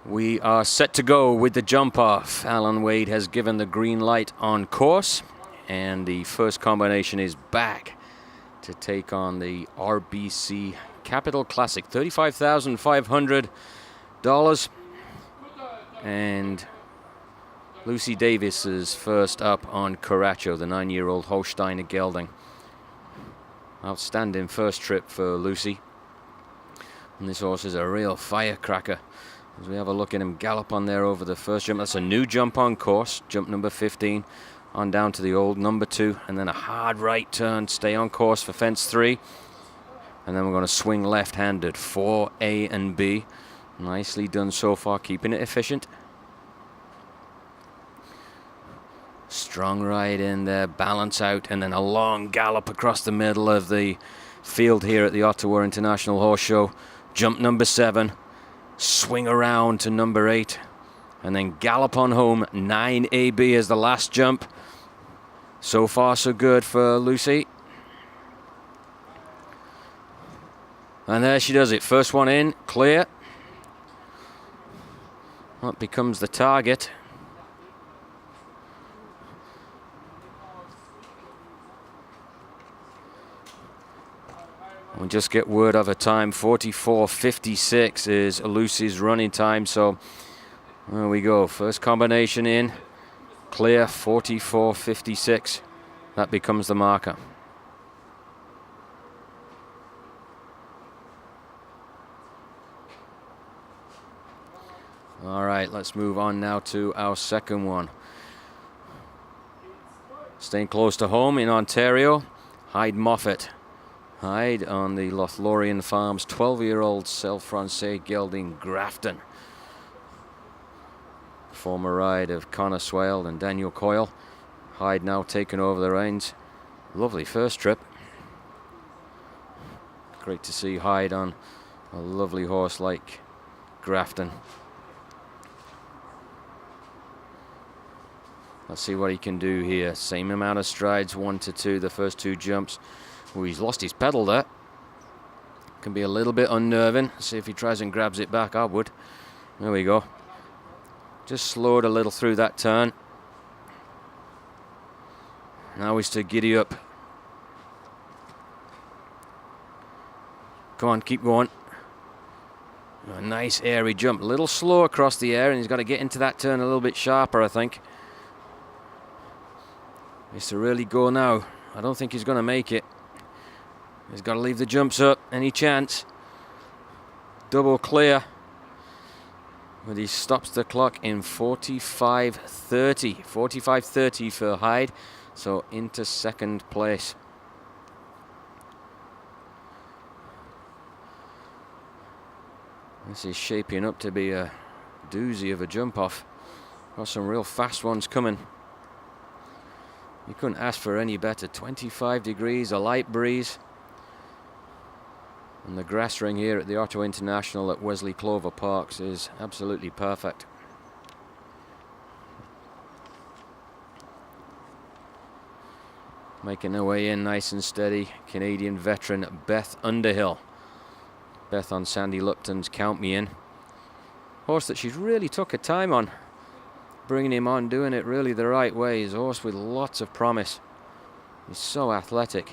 We are set to go with the jump off. Alan Wade has given the green light on course, and the first combination is back to take on the RBC Capital Classic. $35,500. And Lucy Davis is first up on Caracho, the 9-year-old Holsteiner gelding. Outstanding first trip for Lucy. And this horse is a real firecracker. As we have a look at him gallop on there over the first jump. That's a new jump on course, jump number 15, on down to the old number 2, and then a hard right turn, stay on course for fence 3. And then we're going to swing left-handed, 4A and B. Nicely done so far, keeping it efficient. Strong ride in there, balance out, and then a long gallop across the middle of the field here at the Ottawa International Horse Show. Jump number 7. Swing around to number 8 and then gallop on home. 9AB as the last jump. So far so good for Lucy. And there she does it. First one in, clear. That becomes the target. We just get word of a time. 44.56 is Lucy's running time. So there we go. First combination in. Clear. 44.56. That becomes the marker. All right, let's move on now to our second one. Staying close to home in Ontario, Hyde Moffat. Hyde on the Lothlorien Farms 12-year-old Cell Francais gelding Grafton. Former ride of Connor Swale and Daniel Coyle. Hyde now taking over the reins. Lovely first trip. Great to see Hyde on a lovely horse like Grafton. Let's see what he can do here. Same amount of strides, 1 to 2, the first 2 jumps. Oh, he's lost his pedal there. Can be a little bit unnerving. See if he tries and grabs it back. I would. There we go. Just slowed a little through that turn. Now he's to giddy up. Come on, keep going. A nice airy jump. A little slow across the air, and he's got to get into that turn a little bit sharper, I think. He's to really go now. I don't think he's going to make it. He's got to leave the jumps up, any chance. Double clear. But he stops the clock in 45.30. 45.30 for Hyde. So into second place. This is shaping up to be a doozy of a jump off. Got some real fast ones coming. You couldn't ask for any better. 25 degrees, a light breeze. And the grass ring here at the Ottawa International at Wesley Clover Parks is absolutely perfect. Making her way in nice and steady, Canadian veteran Beth Underhill. Beth on Sandy Lupton's Count Me In. Horse that she's really took her time on. Bringing him on, doing it really the right way. He's a horse with lots of promise. He's so athletic.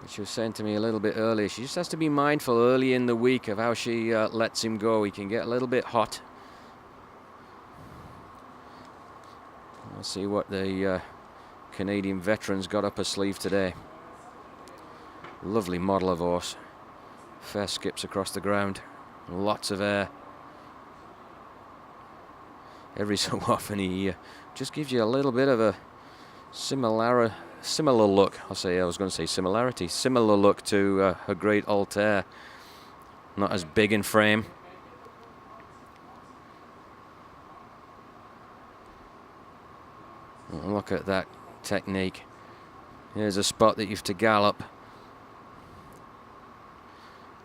She was saying to me a little bit earlier, she just has to be mindful early in the week of how she lets him go. He can get a little bit hot. Let's see what the Canadian veteran's got up her sleeve today. Lovely model of horse. Fair skips across the ground. Lots of air. Every so often he just gives you a little bit of a similar look. I was going to say similarity. Similar look to her great Altair. Not as big in frame. Look at that technique. Here's a spot that you have to gallop.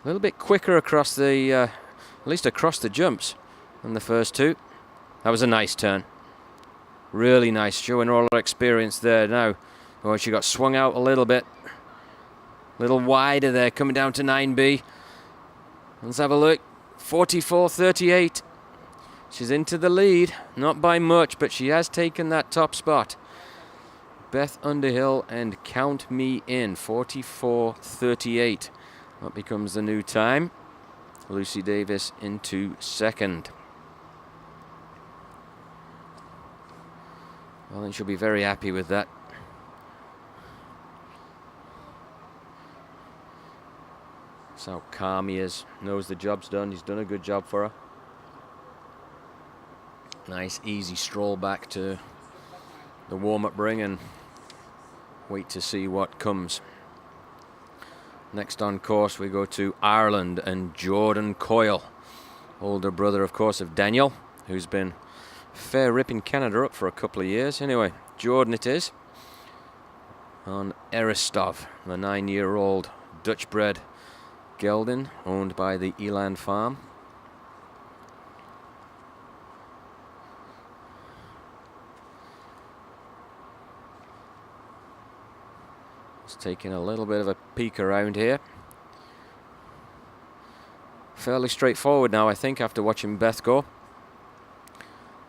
A little bit quicker across the, at least across the jumps than the first 2. That was a nice turn. Really nice, showing all her experience there now. Oh, she got swung out a little bit. A little wider there, coming down to 9B. Let's have a look. 44.38. She's into the lead, not by much, but she has taken that top spot. Beth Underhill and Count Me In, 44.38. That becomes the new time. Lucy Davis into second. I think she'll be very happy with that. That's how calm he is. Knows the job's done. He's done a good job for her. Nice easy stroll back to the warm-up ring and wait to see what comes. Next on course we go to Ireland and Jordan Coyle. Older brother, of course, of Daniel, who's been fair ripping Canada up for a couple of years. Anyway, Jordan it is. On Eristov, the 9-year-old Dutch-bred gelding owned by the Eland Farm. Taking a little bit of a peek around here. Fairly straightforward now, I think, after watching Beth go.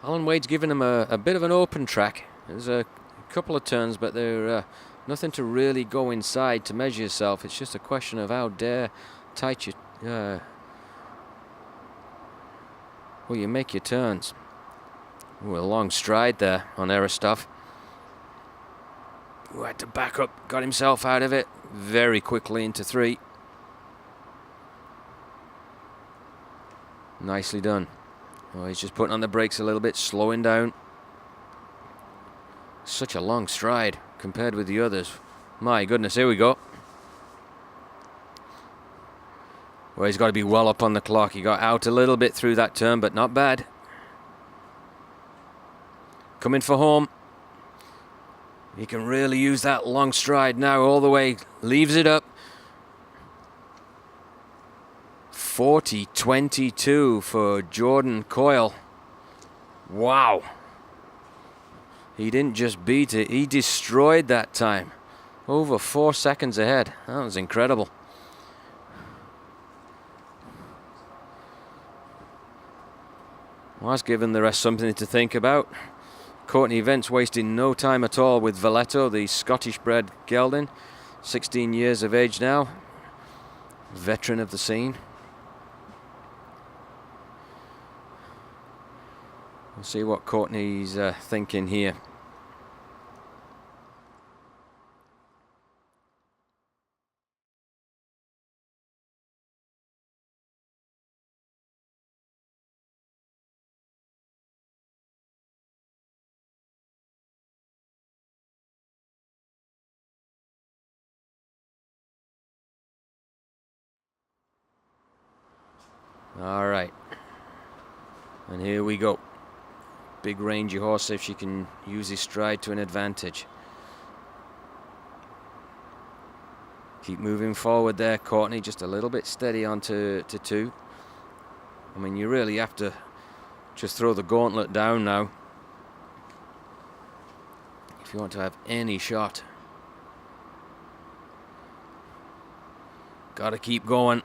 Alan Wade's given him a bit of an open track. There's a couple of turns, but they're nothing to really go inside to measure yourself. It's just a question of how tight you make your turns. Ooh, a long stride there on Eristov. Who had to back up, got himself out of it very quickly into 3. Nicely done. Oh, he's just putting on the brakes a little bit, slowing down. Such a long stride compared with the others. My goodness, here we go. Well, he's got to be well up on the clock. He got out a little bit through that turn, but not bad. Coming for home. He can really use that long stride now all the way. Leaves it up. 40.22 for Jordan Coyle. Wow. He didn't just beat it. He destroyed that time. Over 4 seconds ahead. That was incredible. Well, that's given the rest something to think about. Courtney Vance wasting no time at all with Valetto, the Scottish-bred gelding. 16 years of age now. Veteran of the scene. We'll see what Courtney's thinking here. All right, and here we go. Big rangy horse, if she can use his stride to an advantage. Keep moving forward there, Courtney, just a little bit steady onto 2. I mean, you really have to just throw the gauntlet down now if you want to have any shot. Got to keep going.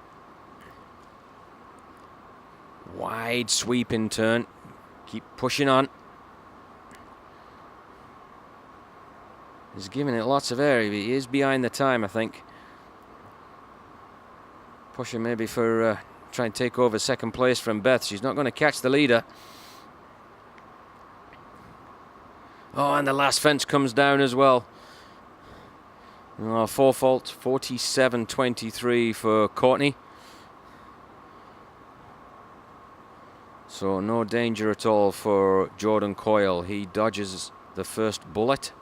Wide sweeping turn. Keep pushing on. He's giving it lots of air. He is behind the time, I think. Pushing maybe for try and take over second place from Beth. She's not going to catch the leader. Oh, and the last fence comes down as well. Oh, 4 fault. 47.23 for Courtney. So no danger at all for Jordan Coyle. He dodges the first bullet.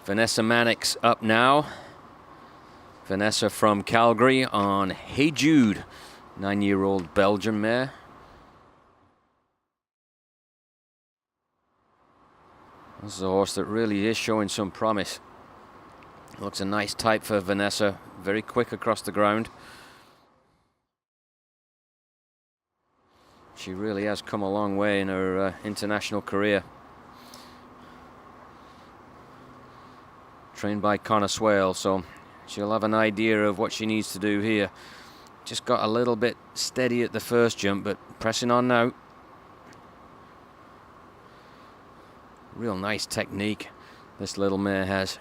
Vanessa Mannix up now. Vanessa from Calgary on Hey Jude, 9-year-old Belgian mare. This is a horse that really is showing some promise. Looks a nice type for Vanessa. Very quick across the ground. She really has come a long way in her international career. Trained by Connor Swale, so she'll have an idea of what she needs to do here. Just got a little bit steady at the first jump, but pressing on now. Real nice technique this little mare has.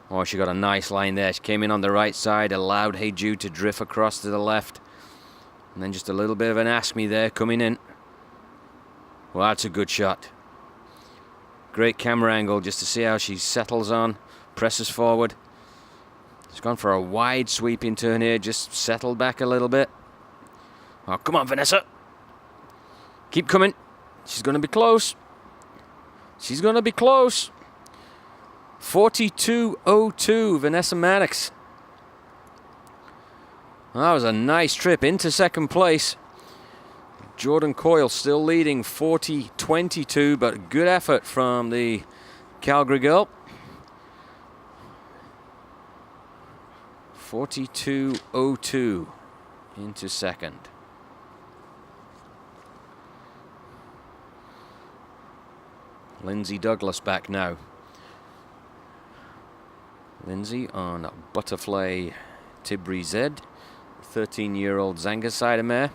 Oh, she got a nice line there. She came in on the right side, allowed Hey Jude to drift across to the left. And then just a little bit of an ask me there coming in. Well, that's a good shot. Great camera angle just to see how she settles on, presses forward. She's gone for a wide sweeping turn here, just settled back a little bit. Oh, come on, Vanessa. Keep coming. She's going to be close. She's going to be close. 42.02, Vanessa Maddox. That was a nice trip into second place. Jordan Coyle still leading 40-22, but good effort from the Calgary girl. 42.02 into second. Lindsay Douglas back now. Lindsay on Butterfly Tibri Z, 13-year-old Zanga Cider mare.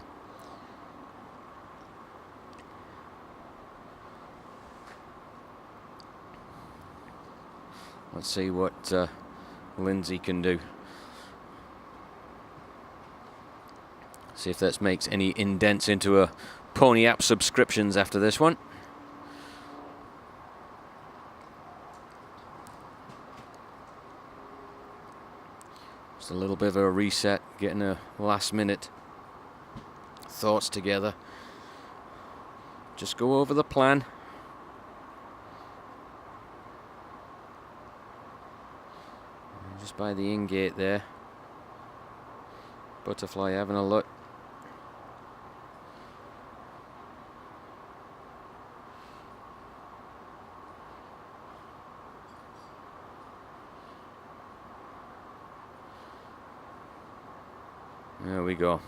Let's see what Lindsay can do. See if that makes any indents into her Pony app subscriptions after this one. Just a little bit of a reset, getting her last minute thoughts together. Just go over the plan. Just by the in gate there. Butterfly having a look. There we go.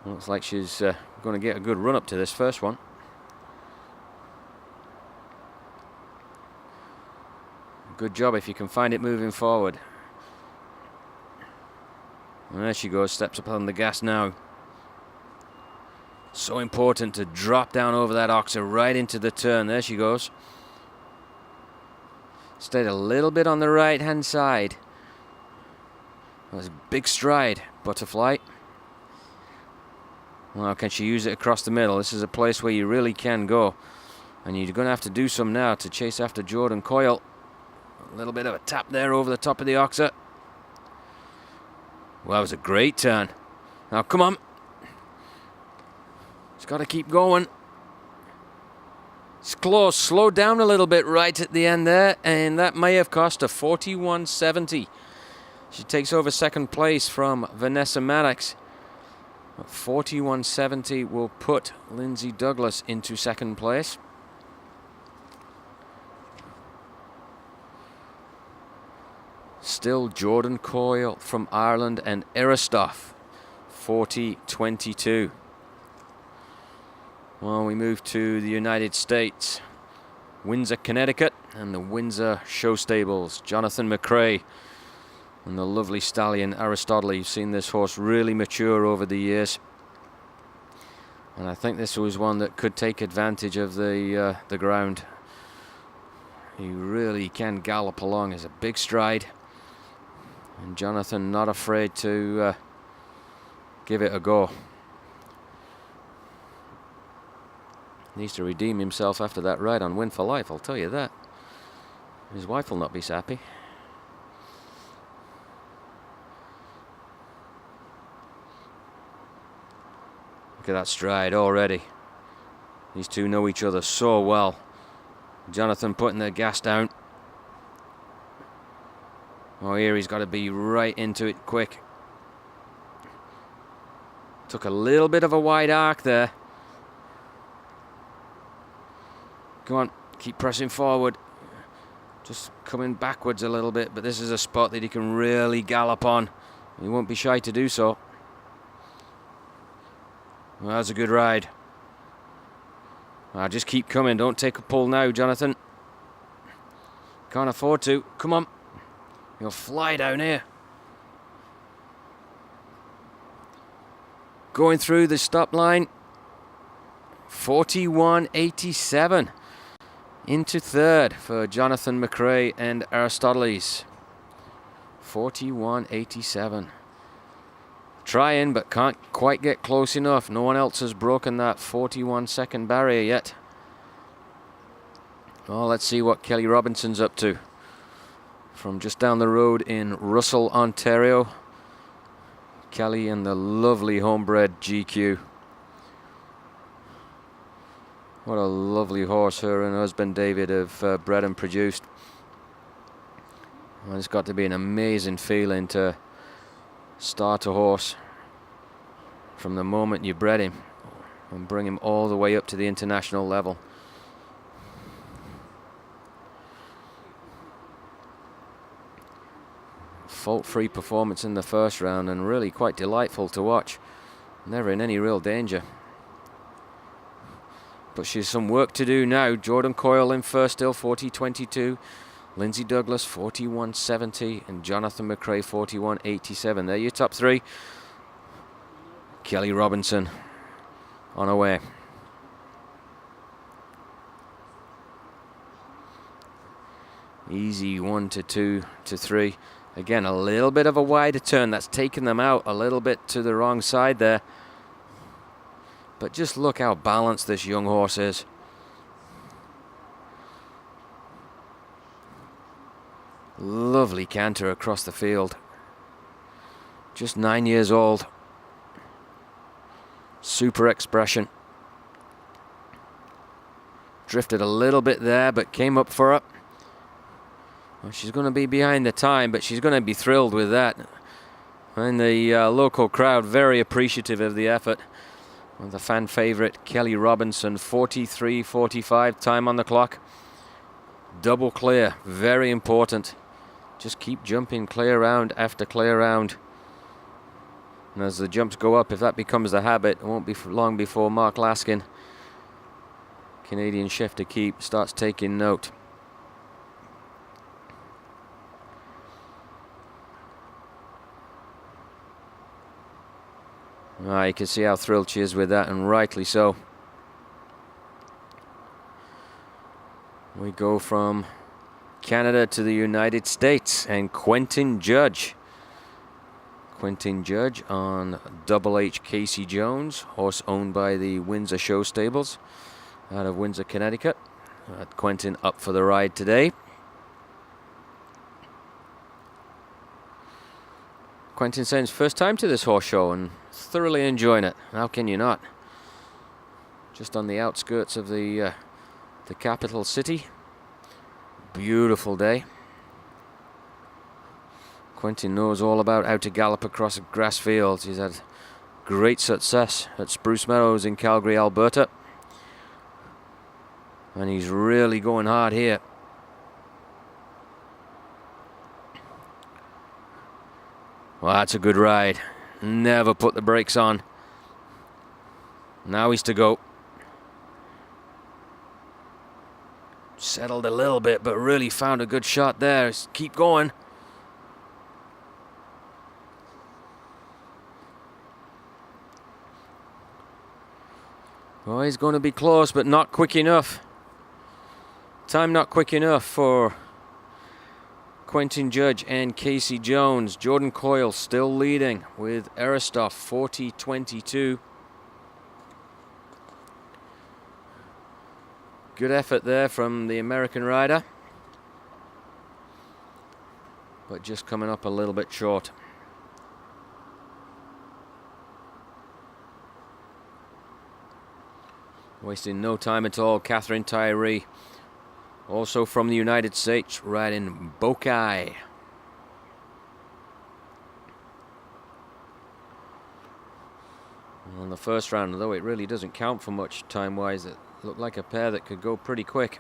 Looks like she's going to get a good run up to this first one. Good job if you can find it moving forward. And there she goes, steps up on the gas now. So important to drop down over that oxer right into the turn. There she goes. Stayed a little bit on the right hand side. That was a big stride, Butterfly. Well, can she use it across the middle? This is a place where you really can go. And you're going to have to do some now to chase after Jordan Coyle. A little bit of a tap there over the top of the oxer. Well, that was a great turn. Now, come on. It's got to keep going. It's close. Slowed down a little bit right at the end there. And that may have cost her 41.70. She takes over second place from Vanessa Maddox. 41.70 will put Lindsay Douglas into second place. Still Jordan Coyle from Ireland and Eristoff, 40.22. Well, we move to the United States. Windsor, Connecticut, and the Windsor Show Stables. Jonathan McRae and the lovely stallion Aristotle. You've seen this horse really mature over the years. And I think this was one that could take advantage of the ground. He really can gallop along. It's a big stride. And Jonathan not afraid to give it a go. Needs to redeem himself after that ride on Win for Life, I'll tell you that. His wife will not be happy. Look at that stride already. These two know each other so well. Jonathan putting the gas down. Oh, here he's got to be right into it quick. Took a little bit of a wide arc there. Come on, keep pressing forward. Just coming backwards a little bit, but this is a spot that he can really gallop on. He won't be shy to do so. Well, that's a good ride. Just keep coming. Don't take a pull now, Jonathan. Can't afford to. Come on. You'll fly down here. Going through the stop line. 41.87. Into third for Jonathan McRae and Aristoteles. 41.87. Trying, but can't quite get close enough. No one else has broken that 41-second barrier yet. Well, let's see what Kelly Robinson's up to. From just down the road in Russell, Ontario. Kelly and the lovely homebred GQ. What a lovely horse her and husband David have bred and produced. Well, it's got to be an amazing feeling to start a horse from the moment you bred him and bring him all the way up to the international level. Fault-free performance in the first round and really quite delightful to watch. Never in any real danger. But she's some work to do now. Jordan Coyle in first still, 40.22. Lindsay Douglas, 41.70. And Jonathan McRae, 41.87. They're your top three. Kelly Robinson on her way. Easy 1 to 2 to 3. Again, a little bit of a wider turn. That's taken them out a little bit to the wrong side there. But just look how balanced this young horse is. Lovely canter across the field. Just 9 years old. Super expression. Drifted a little bit there, but came up for it. Well, she's going to be behind the time, but she's going to be thrilled with that. And the local crowd very appreciative of the effort. And the fan favorite, Kelly Robinson, 43.45 time on the clock. Double clear, very important. Just keep jumping clear round after clear round. And as the jumps go up, if that becomes the habit, it won't be long before Mark Laskin, Canadian chef de keep, starts taking note. You can see how thrilled she is with that, and rightly so. We go from Canada to the United States, and Quentin Judge. Quentin Judge on Double H Casey Jones, horse owned by the Windsor Show Stables out of Windsor, Connecticut. Quentin up for the ride today. Quentin saying first time to this horse show and thoroughly enjoying it. How can you not? Just on the outskirts of the capital city. Beautiful day. Quentin knows all about how to gallop across grass fields. He's had great success at Spruce Meadows in Calgary, Alberta. And he's really going hard here. Well, that's a good ride. Never put the brakes on. Now he's to go. Settled a little bit, but really found a good shot there. Just keep going. Oh, he's going to be close, but not quick enough. Time not quick enough for Quentin Judge and Casey Jones. Jordan Coyle still leading with Aristoff, 40.22. Good effort there from the American rider, but just coming up a little bit short. Wasting no time at all, Catherine Tyree, also from the United States, riding Bokai. On the first round, although it really doesn't count for much time-wise, it looked like a pair that could go pretty quick.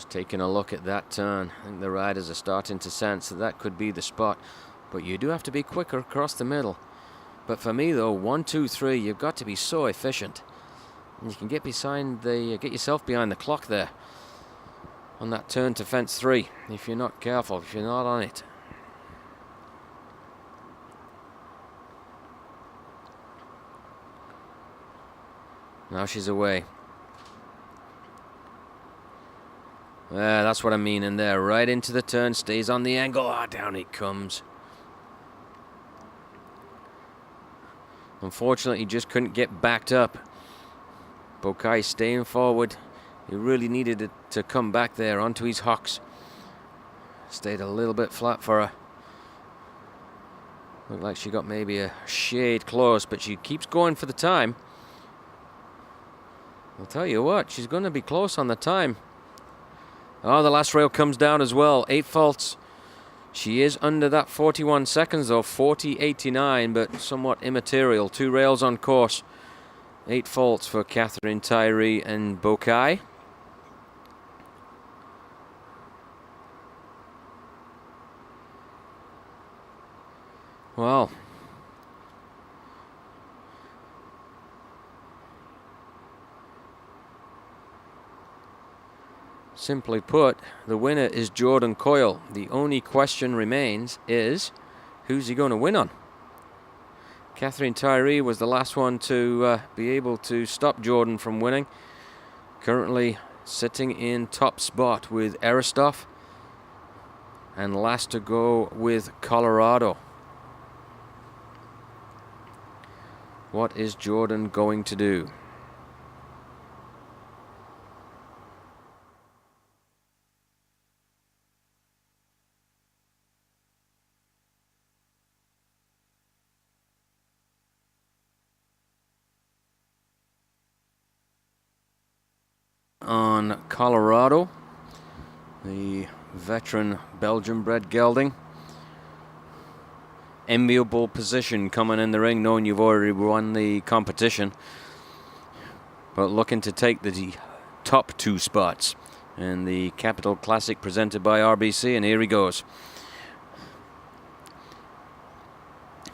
Just taking a look at that turn. I think the riders are starting to sense that that could be the spot. But you do have to be quicker across the middle. But for me though, 1, 2, 3, you've got to be so efficient. And you can get yourself behind the clock there on that turn to fence 3 if you're not careful, if you're not on it. Now she's away. That's what I mean in there. Right into the turn, stays on the angle. Down it comes. Unfortunately, he just couldn't get backed up. Bokai staying forward. He really needed it to come back there onto his hocks. Stayed a little bit flat for her. Looked like she got maybe a shade close, but she keeps going for the time. I'll tell you what, she's going to be close on the time. Oh, the last rail comes down as well. 8 faults. She is under that 41 seconds though, 40.89, but somewhat immaterial. 2 rails on course. 8 faults for Catherine Tyree and Bokai. Well, simply put, the winner is Jordan Coyle. The only question remains is, who's he going to win on? Catherine Tyree was the last one to be able to stop Jordan from winning. Currently sitting in top spot with Aristov. And last to go with Colorado. What is Jordan going to do? On Colorado, the veteran Belgian-bred gelding. Enviable position coming in the ring, knowing you've already won the competition, but looking to take the top 2 spots in the Capital Classic presented by RBC, and here he goes.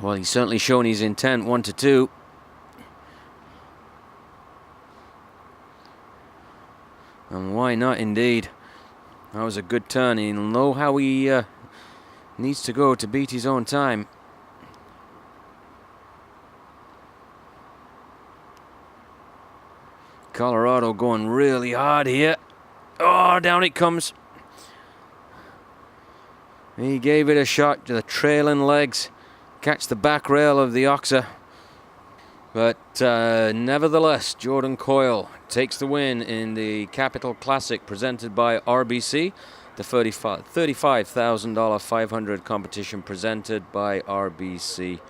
Well, he's certainly shown his intent. 1 to 2. And why not, indeed. That was a good turn. He'll know how he needs to go to beat his own time. Colorado going really hard here. Oh, down it comes. He gave it a shot to the trailing legs. Catch the back rail of the Oxa. But nevertheless, Jordan Coyle takes the win in the Capital Classic presented by RBC. The $35,000 500 competition presented by RBC.